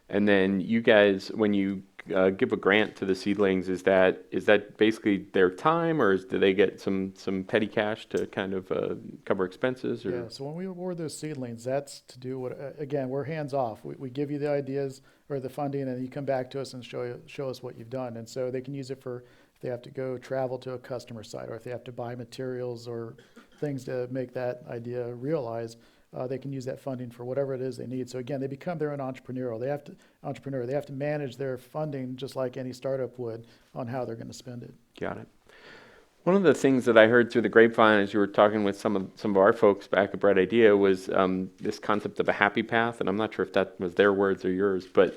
[SPEAKER 4] And then you guys, when you give a grant to the seedlings, is that basically their time, or do they get some petty cash to kind of cover expenses? Or?
[SPEAKER 2] Yeah, so when we award those seedlings, that's to do what, again, we're hands off. We give you the ideas or the funding, and you come back to us and show us what you've done. And so they can use it for if they have to go travel to a customer site, or if they have to buy materials or things to make that idea realized. They can use that funding for whatever it is they need. So again, they become their own entrepreneur. They have to manage their funding just like any startup would on how they're going to spend it.
[SPEAKER 4] Got it. One of the things that I heard through the grapevine as you were talking with some of our folks back at Bright Idea was this concept of a happy path, and I'm not sure if that was their words or yours, but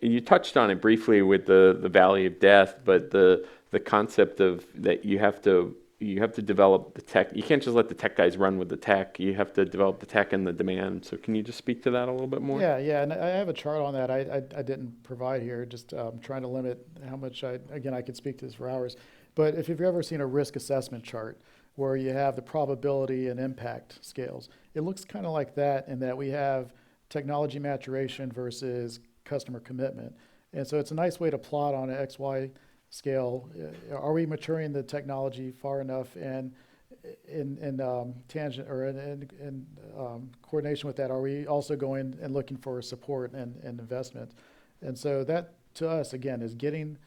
[SPEAKER 4] you touched on it briefly with the valley of death, but the concept of that you have to develop the tech. You can't just let the tech guys run with the tech. You have to develop the tech and the demand. So can you just speak to that a little bit more?
[SPEAKER 2] Yeah, and I have a chart on that. I didn't provide here, just trying to limit how much I could speak to this for hours. But if you've ever seen a risk assessment chart where you have the probability and impact scales, it looks kind of like that, in that we have technology maturation versus customer commitment. And so it's a nice way to plot on an XY scale. Are we maturing the technology far enough, and in tangent or in coordination with that, are we also going and looking for support and investment? And so that, to us, again, is getting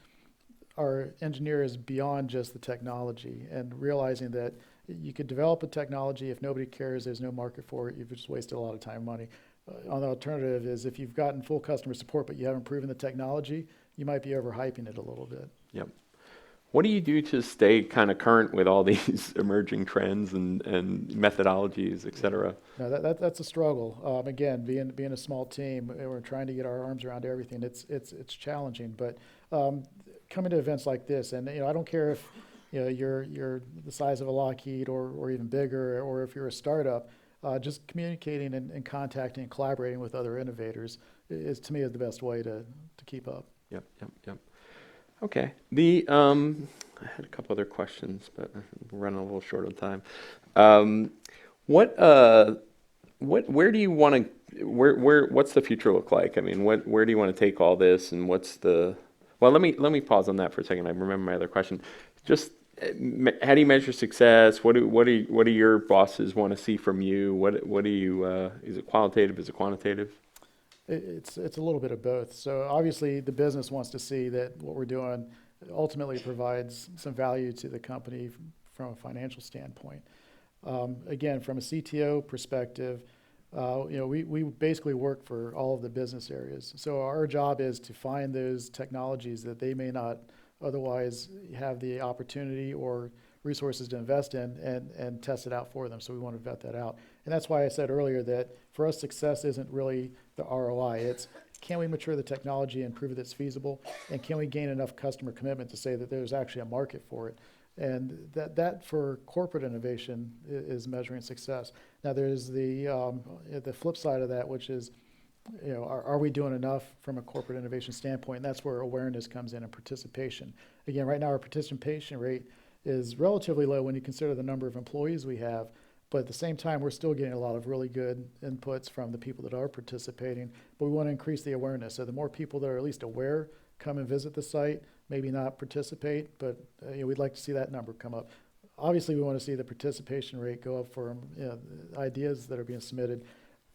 [SPEAKER 2] our engineers beyond just the technology and realizing that you could develop a technology. If nobody cares, there's no market for it, you've just wasted a lot of time and money. On the alternative is, if you've gotten full customer support but you haven't proven the technology, you might be overhyping it a little bit.
[SPEAKER 4] Yep. What do you do to stay kind of current with all these emerging trends and methodologies, et cetera?
[SPEAKER 2] No, that's a struggle. Again, being a small team, we're trying to get our arms around everything. It's challenging, but coming to events like this, and I don't care if you're the size of a Lockheed or even bigger, or if you're a startup, just communicating and contacting and collaborating with other innovators is, to me, is the best way to keep up.
[SPEAKER 4] Yep. Okay. I had a couple other questions, but we're running a little short on time. Where do you want to? What's the future look like? I mean, where do you want to take all this, and what's the? Well, let me pause on that for a second. I remember my other question. Just how do you measure success? What do your bosses want to see from you? What do you? Is it qualitative? Is it quantitative?
[SPEAKER 2] It's a little bit of both. So obviously the business wants to see that what we're doing ultimately provides some value to the company from a financial standpoint. Again, from a CTO perspective, we basically work for all of the business areas. So our job is to find those technologies that they may not otherwise have the opportunity or resources to invest in, and test it out for them. So we want to vet that out. And that's why I said earlier that for us, success isn't really the ROI. It's, can we mature the technology and prove that it's feasible? And can we gain enough customer commitment to say that there's actually a market for it? And that for corporate innovation is measuring success. Now there's the flip side of that, which is, are we doing enough from a corporate innovation standpoint? And that's where awareness comes in, and participation. Again, right now our participation rate is relatively low when you consider the number of employees we have, But at the same time, we're still getting a lot of really good inputs from the people that are participating, but we want to increase the awareness. So the more people that are at least aware come and visit the site, maybe not participate, but we'd like to see that number come up. Obviously, we want to see the participation rate go up for ideas that are being submitted.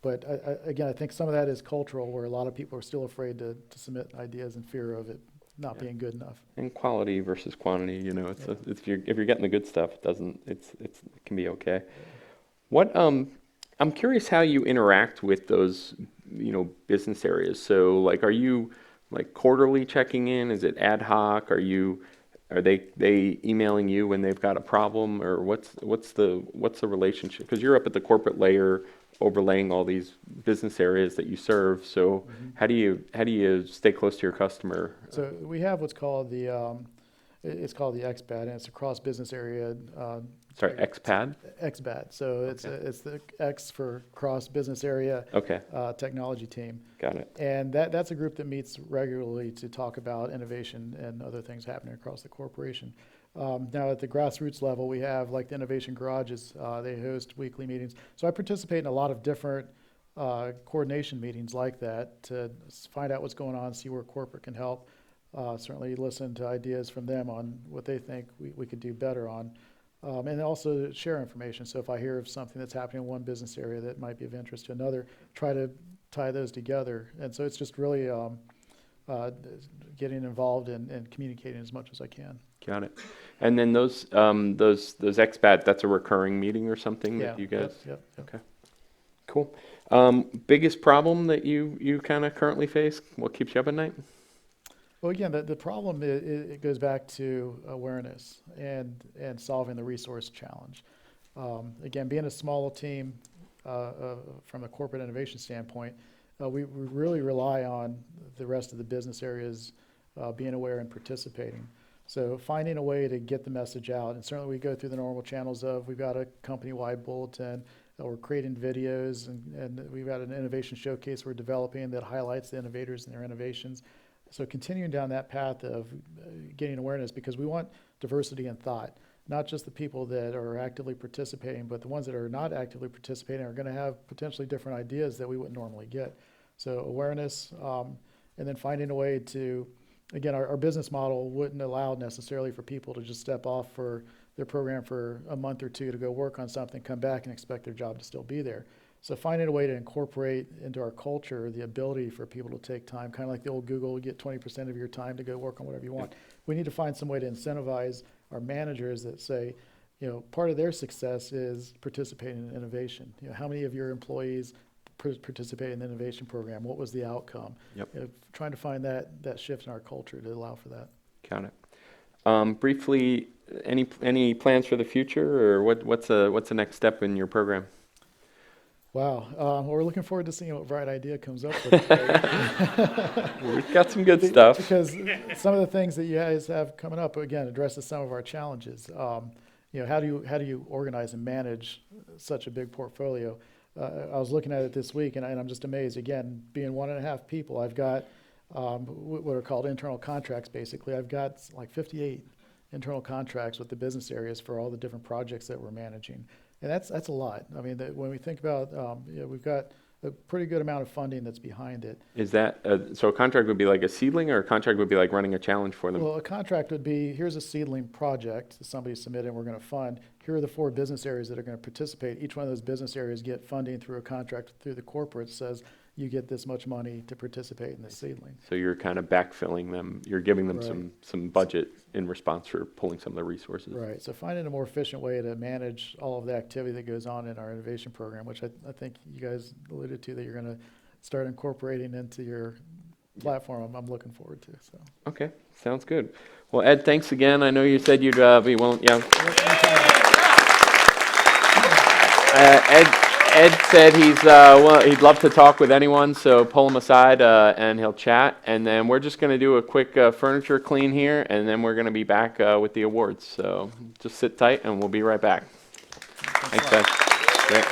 [SPEAKER 2] But again, I think some of that is cultural, where a lot of people are still afraid to submit ideas in fear of it not being good enough.
[SPEAKER 4] And quality versus quantity, if you're getting the good stuff, it can be okay. What I'm curious how you interact with those business areas. So like, are you like quarterly checking in? Is it ad hoc? Are they emailing you when they've got a problem, or what's the relationship? Because you're up at the corporate layer, overlaying all these business areas that you serve. So how do you stay close to your customer?
[SPEAKER 2] So we have what's called it's called the XBAD, and it's a cross business area.
[SPEAKER 4] Sorry, XPAD?
[SPEAKER 2] XBAD. So it's the X for cross business area.
[SPEAKER 4] Okay.
[SPEAKER 2] Technology team.
[SPEAKER 4] Got it.
[SPEAKER 2] And that's a group that meets regularly to talk about innovation and other things happening across the corporation. Now at the grassroots level, we have like the innovation garages. They host weekly meetings. So I participate in a lot of different coordination meetings like that to find out what's going on, see where corporate can help. Certainly listen to ideas from them on what they think we could do better on. And also share information. So if I hear of something that's happening in one business area that might be of interest to another, try to tie those together. And so it's just really getting involved and communicating as much as I can.
[SPEAKER 4] Got it. And then those XBAT, that's a recurring meeting or something that you guys?
[SPEAKER 2] Yep.
[SPEAKER 4] Okay. Cool. Biggest problem that you kind of currently face? What keeps you up at night?
[SPEAKER 2] Well, again, the problem it goes back to awareness and solving the resource challenge. Again, being a small team from a corporate innovation standpoint, we really rely on the rest of the business areas being aware and participating. So finding a way to get the message out, and certainly we go through the normal channels we've got a company-wide bulletin, we're creating videos, and we've got an innovation showcase we're developing that highlights the innovators and their innovations. So continuing down that path of getting awareness, because we want diversity in thought, not just the people that are actively participating, but the ones that are not actively participating are going to have potentially different ideas that we wouldn't normally get. So awareness, and then finding a way to, again, our business model wouldn't allow necessarily for people to just step off for their program for a month or two to go work on something, come back and expect their job to still be there. So finding a way to incorporate into our culture the ability for people to take time, kind of like the old Google, you get 20% of your time to go work on whatever you want. We need to find some way to incentivize our managers that say, part of their success is participating in innovation. How many of your employees participate in the innovation program? What was the outcome?
[SPEAKER 4] Yep.
[SPEAKER 2] Trying to find that shift in our culture to allow for that.
[SPEAKER 4] Got it. Briefly, any plans for the future, or what's the next step in your program?
[SPEAKER 2] Wow. Well, we're looking forward to seeing what Bright Idea comes up with.
[SPEAKER 4] We've got some good stuff.
[SPEAKER 2] Because some of the things that you guys have coming up, again, addresses some of our challenges. How do you organize and manage such a big portfolio? I was looking at it this week, and I'm just amazed. Again, being 1.5 people, I've got what are called internal contracts, basically. I've got like 58 internal contracts with the business areas for all the different projects that we're managing. And that's a lot. I mean, when we think about, we've got a pretty good amount of funding that's behind it.
[SPEAKER 4] Is that, so a contract would be like a seedling, or a contract would be like running a challenge for them?
[SPEAKER 2] Well, a contract would be, here's a seedling project that somebody submitted and we're going to fund. Here are the 4 business areas that are going to participate. Each one of those business areas get funding through a contract through the corporate, says you get this much money to participate in the seedling.
[SPEAKER 4] So you're kind of backfilling them. You're giving them
[SPEAKER 2] Right.
[SPEAKER 4] some budget in response for pulling some of the resources.
[SPEAKER 2] Right. So finding a more efficient way to manage all of the activity that goes on in our innovation program, which I think you guys alluded to that you're going to start incorporating into your platform. I'm looking forward to. So.
[SPEAKER 4] Okay, sounds good. Well, Ed, thanks again. I know you said you'd be willing. Yeah. Ed said he'd love to talk with anyone, so pull him aside and he'll chat. And then we're just going to do a quick furniture clean here, and then we're going to be back with the awards. So just sit tight, and we'll be right back. Thanks, guys. Great.